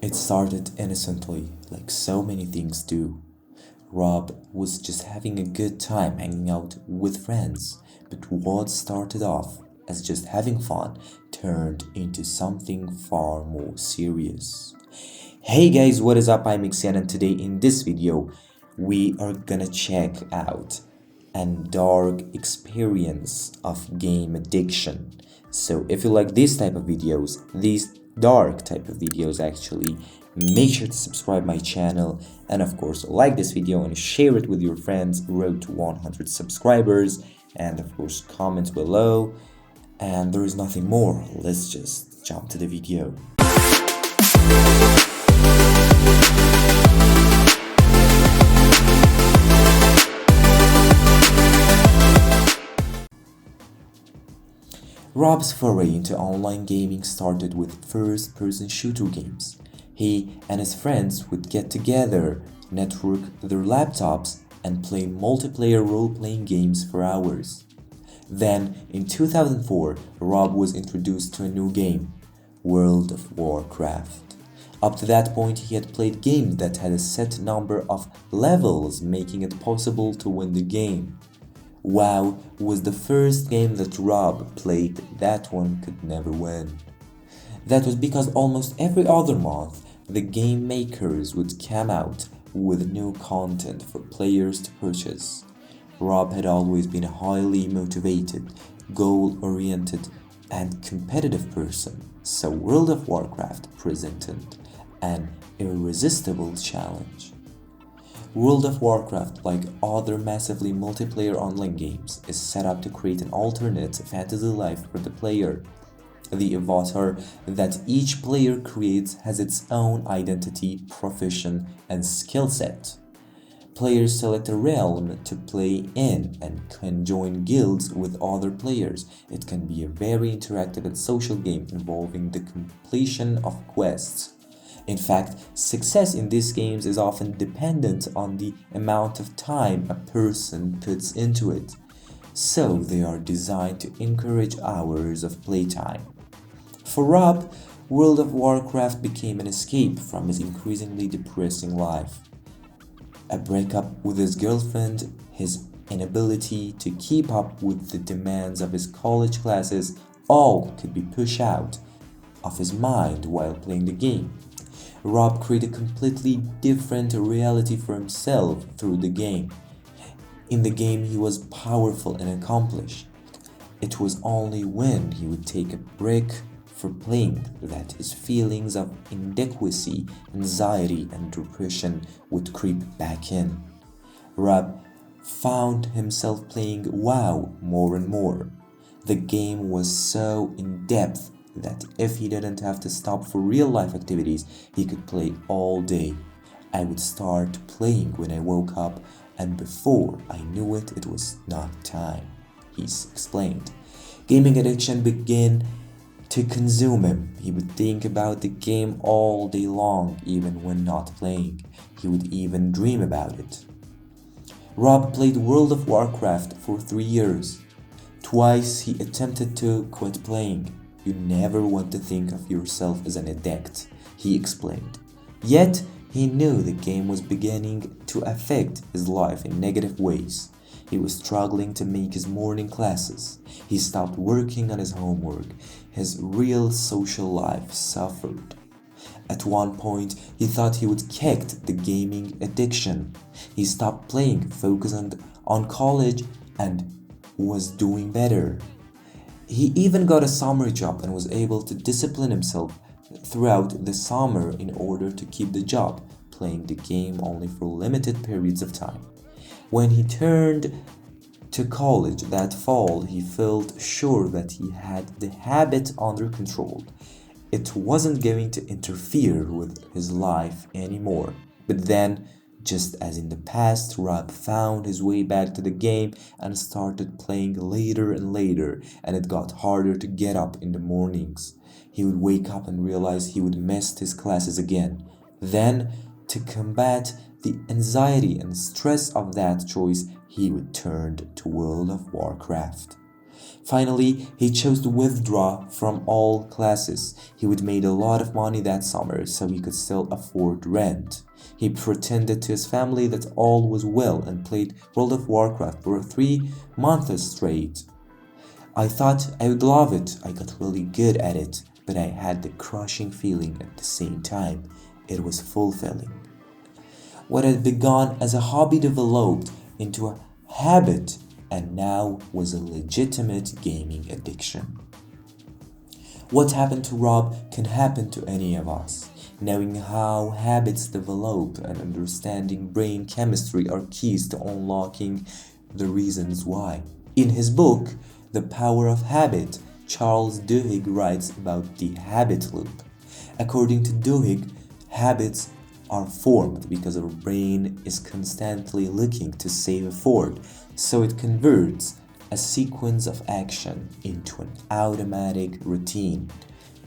It started innocently, like so many things do. Rob was just having a good time hanging out with friends, but what started off as just having fun turned into something far more serious. Hey guys, what is up? I'm Ixian, and today in this video we are gonna check out an dark experience of game addiction. So if you like this type of videos, these dark type of videos actually, make sure to subscribe my channel and of course like this video and share it with your friends. Road to 100 subscribers, and of course comment below. And there is nothing more, let's just jump to the video. Rob's foray into online gaming started with first-person shooter games. He and his friends would get together, network their laptops, and play multiplayer role-playing games for hours. Then, in 2004, Rob was introduced to a new game, World of Warcraft. Up to that point, he had played games that had a set number of levels, making it possible to win the game. WoW was the first game that Rob played that one could never win. That was because almost every other month, the game makers would come out with new content for players to purchase. Rob had always been a highly motivated, goal-oriented, and competitive person, so World of Warcraft presented an irresistible challenge. World of Warcraft, like other massively multiplayer online games, is set up to create an alternate fantasy life for the player. The avatar that each player creates has its own identity, profession, and skill set. Players select a realm to play in and can join guilds with other players. It can be a very interactive and social game involving the completion of quests. In fact, success in these games is often dependent on the amount of time a person puts into it, so they are designed to encourage hours of playtime. For Rob, World of Warcraft became an escape from his increasingly depressing life. A breakup with his girlfriend, his inability to keep up with the demands of his college classes, all could be pushed out of his mind while playing the game. Rob created a completely different reality for himself through the game. In the game, he was powerful and accomplished. It was only when he would take a break for playing that his feelings of inadequacy, anxiety, and depression would creep back in. Rob found himself playing WoW more and more. The game was so in-depth that if he didn't have to stop for real-life activities, he could play all day. I would start playing when I woke up, and before I knew it, it was not time, he explained. Gaming addiction began to consume him. He would think about the game all day long, even when not playing. He would even dream about it. Rob played World of Warcraft for 3 years. Twice he attempted to quit playing. You never want to think of yourself as an addict, he explained. Yet, he knew the game was beginning to affect his life in negative ways. He was struggling to make his morning classes. He stopped working on his homework. His real social life suffered. At one point, he thought he would kick the gaming addiction. He stopped playing, focused on college, and was doing better. He even got a summer job and was able to discipline himself throughout the summer in order to keep the job, playing the game only for limited periods of time. When he turned to college that fall, he felt sure that he had the habit under control. It wasn't going to interfere with his life anymore. But then, just as in the past, Rob found his way back to the game and started playing later and later, and it got harder to get up in the mornings. He would wake up and realize he would miss his classes again. Then, to combat the anxiety and stress of that choice, he would turn to World of Warcraft. Finally, he chose to withdraw from all classes. He would made a lot of money that summer, so he could still afford rent. He pretended to his family that all was well and played World of Warcraft for 3 months straight. I thought I would love it. I got really good at it, but I had the crushing feeling at the same time. It was fulfilling. What had begun as a hobby developed into a habit and now was a legitimate gaming addiction. What happened to Rob can happen to any of us. Knowing how habits develop and understanding brain chemistry are keys to unlocking the reasons why. In his book, The Power of Habit, Charles Duhigg writes about the habit loop. According to Duhigg, habits are formed because our brain is constantly looking to save effort, so it converts a sequence of action into an automatic routine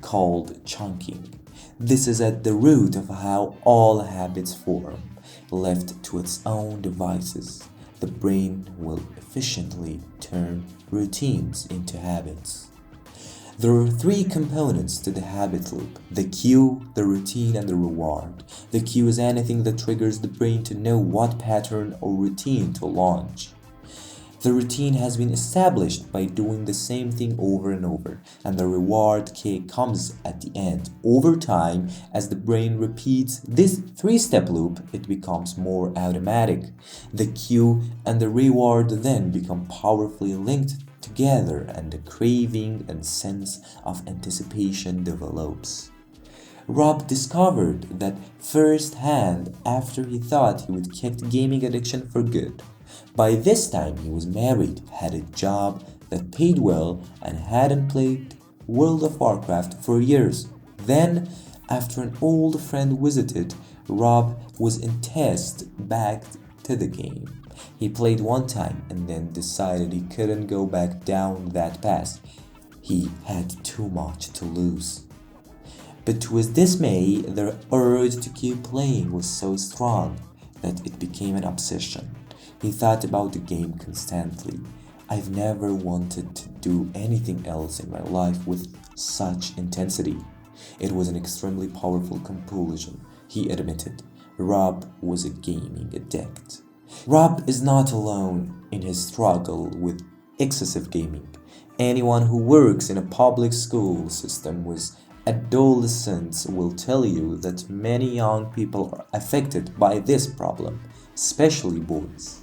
called chunking. This is at the root of how all habits form. Left to its own devices, the brain will efficiently turn routines into habits. There are 3 components to the habit loop: the cue, the routine, and the reward. The cue is anything that triggers the brain to know what pattern or routine to launch. The routine has been established by doing the same thing over and over, and the reward kick comes at the end. Over time, as the brain repeats this 3-step loop, it becomes more automatic. The cue and the reward then become powerfully linked together, and the craving and sense of anticipation develops. Rob discovered that firsthand after he thought he would kick the gaming addiction for good. By this time, he was married, had a job that paid well, and hadn't played World of Warcraft for years. Then, after an old friend visited, Rob was enticed back to the game. He played one time and then decided he couldn't go back down that path. He had too much to lose. But to his dismay, the urge to keep playing was so strong that it became an obsession. He thought about the game constantly. I've never wanted to do anything else in my life with such intensity. It was an extremely powerful compulsion, he admitted. Rob was a gaming addict. Rob is not alone in his struggle with excessive gaming. Anyone who works in a public school system with adolescents will tell you that many young people are affected by this problem, especially boys.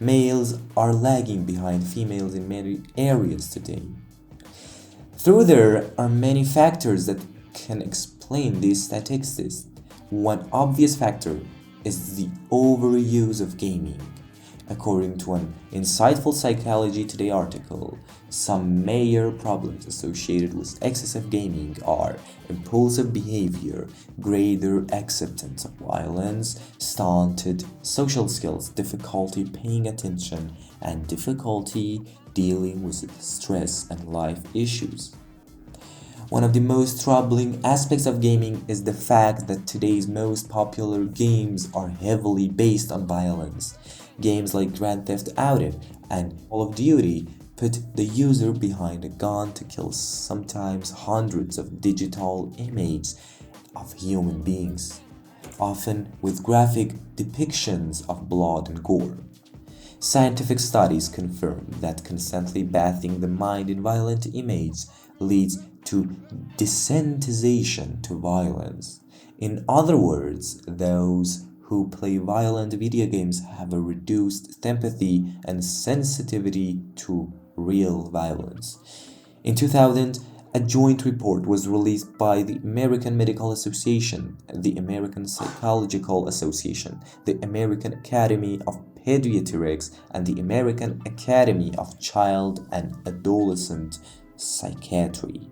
Males are lagging behind females in many areas today. Though there are many factors that can explain these statistics, one obvious factor is the overuse of gaming. According to an insightful Psychology Today article, some major problems associated with excessive gaming are impulsive behavior, greater acceptance of violence, stunted social skills, difficulty paying attention, and difficulty dealing with stress and life issues. One of the most troubling aspects of gaming is the fact that today's most popular games are heavily based on violence. Games like Grand Theft Auto and Call of Duty put the user behind a gun to kill sometimes hundreds of digital images of human beings, often with graphic depictions of blood and gore. Scientific studies confirm that constantly bathing the mind in violent images leads to desensitization to violence. In other words, those who play violent video games have a reduced empathy and sensitivity to real violence. In 2000, a joint report was released by the American Medical Association, the American Psychological Association, the American Academy of Pediatrics, and the American Academy of Child and Adolescent Psychiatry.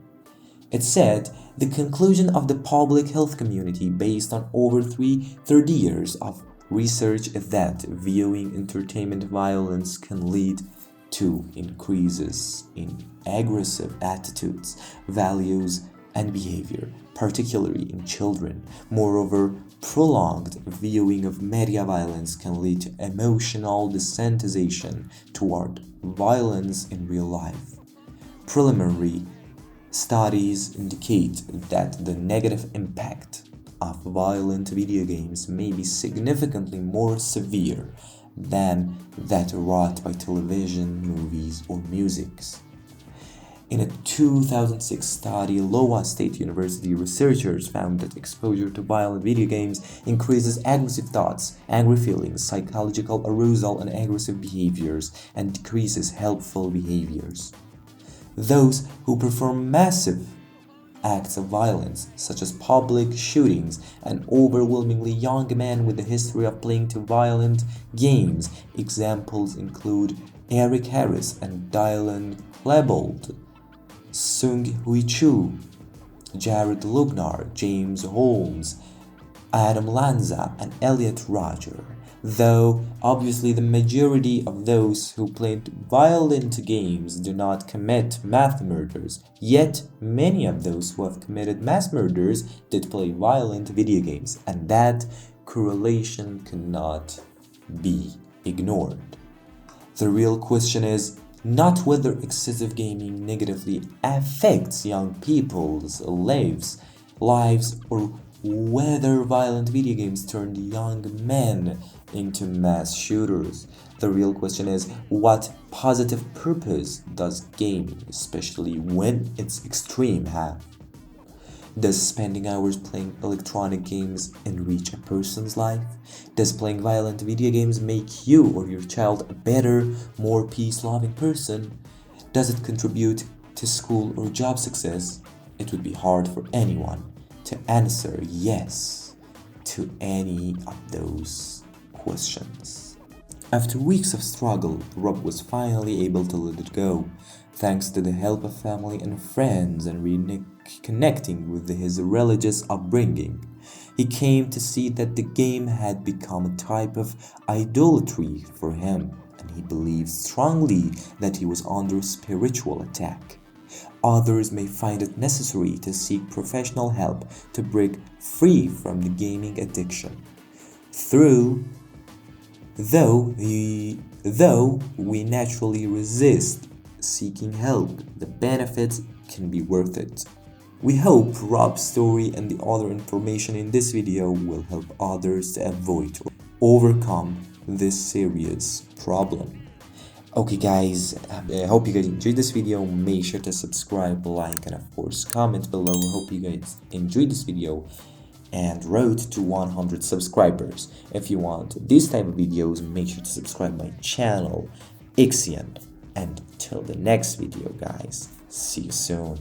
It said the conclusion of the public health community based on over 30 years of research is that viewing entertainment violence can lead to increases in aggressive attitudes, values, and behavior, particularly in children. Moreover, prolonged viewing of media violence can lead to emotional desensitization toward violence in real life. Preliminary studies indicate that the negative impact of violent video games may be significantly more severe than that wrought by television, movies, or music. In a 2006 study, Iowa State University researchers found that exposure to violent video games increases aggressive thoughts, angry feelings, psychological arousal, and aggressive behaviors, and decreases helpful behaviors. Those who perform massive acts of violence, such as public shootings, and overwhelmingly young men with a history of playing to violent games. Examples include Eric Harris and Dylan Klebold, Sung Hui Chu, Jared Lugnar, James Holmes, Adam Lanza, and Elliot Rodger. Though obviously the majority of those who played violent games do not commit mass murders, yet many of those who have committed mass murders did play violent video games, and that correlation cannot be ignored. The real question is not whether excessive gaming negatively affects young people's lives, or whether violent video games turned young men into mass shooters. The real question is what positive purpose does gaming, especially when it's extreme, have? Does spending hours playing electronic games enrich a person's life? Does playing violent video games make you or your child a better, more peace-loving person? Does it contribute to school or job success? It would be hard for anyone to answer yes to any of those questions. After weeks of struggle, Rob was finally able to let it go, thanks to the help of family and friends and reconnecting with his religious upbringing. He came to see that the game had become a type of idolatry for him, and he believed strongly that he was under spiritual attack. Others may find it necessary to seek professional help to break free from the gaming addiction. Though we naturally resist seeking help, the benefits can be worth it. We hope Rob's story and the other information in this video will help others to avoid or overcome this serious problem. Okay guys, I hope you guys enjoyed this video. Make sure to subscribe, like, and of course comment below. I hope you guys enjoyed this video and road to 100 subscribers. If you want these type of videos, make sure to subscribe my channel, Ixian. And till the next video guys, see you soon.